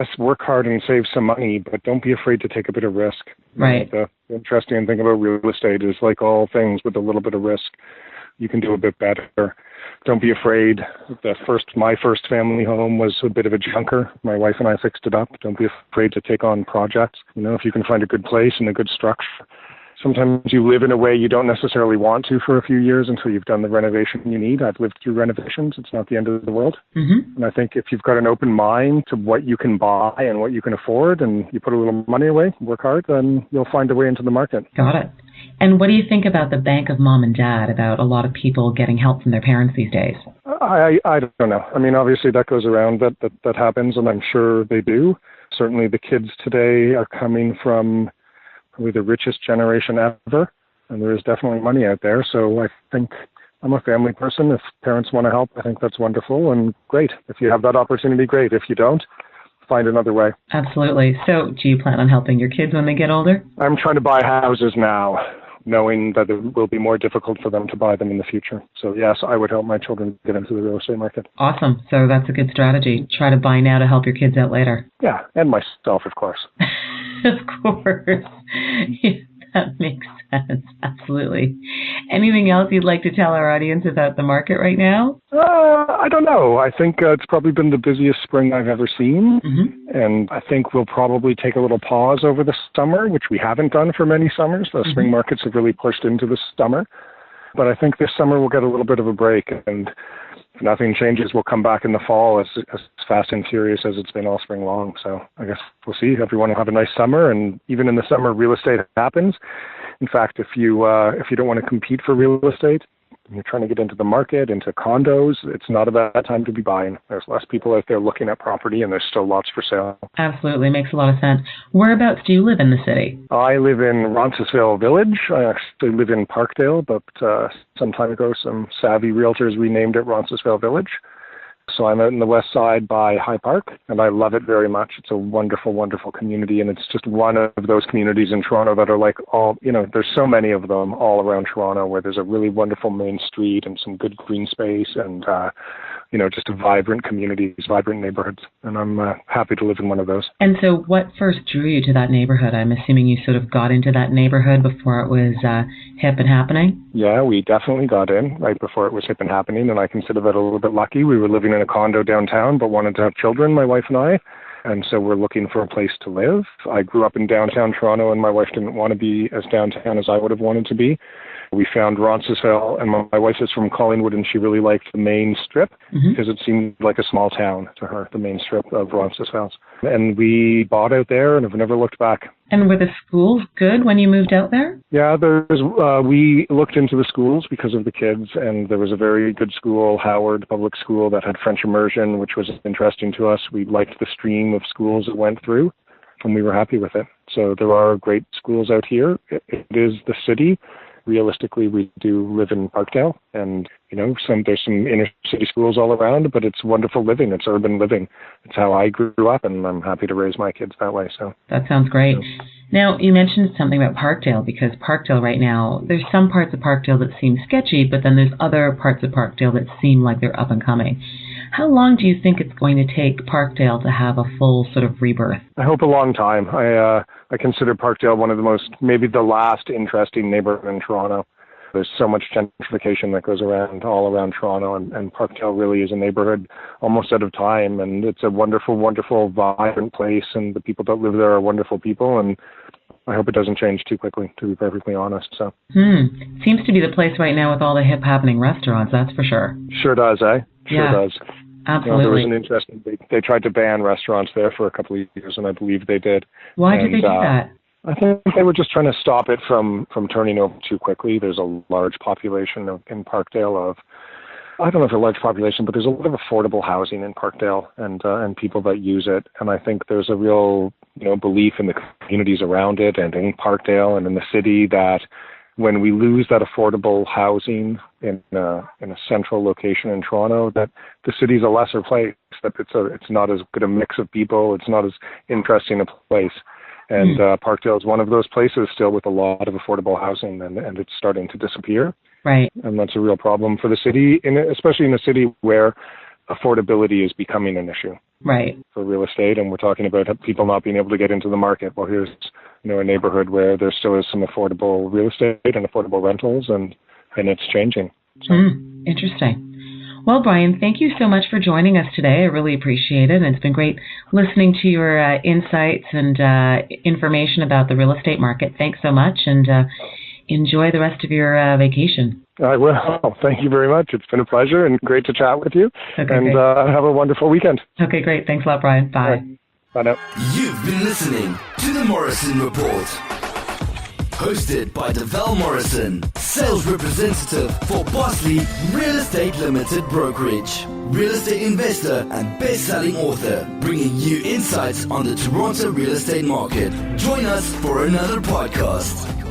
Yes, work hard and save some money, but don't be afraid to take a bit of risk. Right. The interesting thing about real estate is, like all things, with a little bit of risk, you can do a bit better. Don't be afraid. My first family home was a bit of a junker. My wife and I fixed it up. Don't be afraid to take on projects. If you can find a good place and a good structure. Sometimes you live in a way you don't necessarily want to for a few years until you've done the renovation you need. I've lived through renovations. It's not the end of the world. Mm-hmm. And I think if you've got an open mind to what you can buy and what you can afford, and you put a little money away, work hard, then you'll find a way into the market. Got it. And what do you think about the bank of mom and dad, about a lot of people getting help from their parents these days? I don't know. I mean, obviously that goes around, that happens, and I'm sure they do. Certainly the kids today are coming from probably the richest generation ever, and there is definitely money out there. So I think I'm a family person. If parents want to help, I think that's wonderful and great. If you have that opportunity, great. If you don't, find another way. Absolutely. So do you plan on helping your kids when they get older? I'm trying to buy houses now, knowing that it will be more difficult for them to buy them in the future. So yes, I would help my children get into the real estate market. Awesome. So that's a good strategy. Try to buy now to help your kids out later. Yeah, and myself, of course. Of course. That makes sense. Absolutely. Anything else you'd like to tell our audience about the market right now? I don't know. I think it's probably been the busiest spring I've ever seen. Mm-hmm. And I think we'll probably take a little pause over the summer, which we haven't done for many summers. The spring markets have really pushed into the summer. But I think this summer we'll get a little bit of a break. And if nothing changes, we'll come back in the fall as fast and furious as it's been all spring long. So I guess we'll see. Everyone will have a nice summer, and even in the summer, real estate happens. In fact, if you don't want to compete for real estate, and you're trying to get into the market, into condos, it's not a bad time to be buying. There's less people out there looking at property, and there's still lots for sale. Absolutely. Makes a lot of sense. Whereabouts do you live in the city? I live in Roncesvalles Village. I actually live in Parkdale, but some time ago, some savvy realtors renamed it Roncesvalles Village. So I'm out in the west side by High Park, and I love it very much. It's a wonderful, wonderful community, and it's just one of those communities in Toronto that are like there's so many of them all around Toronto, where there's a really wonderful main street and some good green space and, just a vibrant community, vibrant neighborhoods. And I'm happy to live in one of those. And so what first drew you to that neighborhood? I'm assuming you sort of got into that neighborhood before it was hip and happening? Yeah, we definitely got in right before it was hip and happening, and I consider that a little bit lucky. We were living in a condo downtown, but wanted to have children, my wife and I. And so we're looking for a place to live. I grew up in downtown Toronto, and my wife didn't want to be as downtown as I would have wanted to be. We found Roncesvalles, and my wife is from Collingwood, and she really liked the main strip because it seemed like a small town to her, the main strip of Roncesvalles. And we bought out there and have never looked back. And were the schools good when you moved out there? Yeah, we looked into the schools because of the kids, and there was a very good school, Howard Public School, that had French immersion, which was interesting to us. We liked the stream of schools it went through, and we were happy with it. So there are great schools out here. It is the city. Realistically, we do live in Parkdale, and there's some inner city schools all around, but it's wonderful living. It's urban living. It's how I grew up, and I'm happy to raise my kids that way. So that sounds great. Now, you mentioned something about Parkdale, because Parkdale right now, there's some parts of Parkdale that seem sketchy, but then there's other parts of Parkdale that seem like they're up and coming. How long do you think it's going to take Parkdale to have a full sort of rebirth? I hope a long time. I consider Parkdale one of the most, maybe the last interesting neighborhood in Toronto. There's so much gentrification that goes around all around Toronto, and Parkdale really is a neighborhood almost out of time, and it's a wonderful, wonderful, vibrant place, and the people that live there are wonderful people, and I hope it doesn't change too quickly, to be perfectly honest. So seems to be the place right now with all the hip happening restaurants, that's for sure. Sure does, eh? Sure does. Absolutely. There was an interesting, they tried to ban restaurants there for a couple of years, and I believe they did. Why did they do that? I think they were just trying to stop it from turning over too quickly. There's a large population in Parkdale of, I don't know if a large population, but there's a lot of affordable housing in Parkdale and people that use it. And I think there's a real, belief in the communities around it and in Parkdale and in the city that when we lose that affordable housing in a central location in Toronto, that the city's a lesser place, that it's not as good a mix of people, it's not as interesting a place. And Parkdale is one of those places still with a lot of affordable housing, and it's starting to disappear. Right. And that's a real problem for the city, especially in a city where affordability is becoming an issue. Right. For real estate, and we're talking about people not being able to get into the market. Well, here's a neighborhood where there still is some affordable real estate and affordable rentals, and it's changing. So. Interesting. Well, Brian, thank you so much for joining us today. I really appreciate it, and it's been great listening to your insights and information about the real estate market. Thanks so much, and enjoy the rest of your vacation. I will. Thank you very much. It's been a pleasure and great to chat with you. Okay, and have a wonderful weekend. Okay, great. Thanks a lot, Brian. Bye. Right. Bye now. You've been listening to The Morrison Report. Hosted by Deval Morrison, sales representative for Bosley Real Estate Ltd Brokerage, real estate investor and best-selling author, bringing you insights on the Toronto real estate market. Join us for another podcast.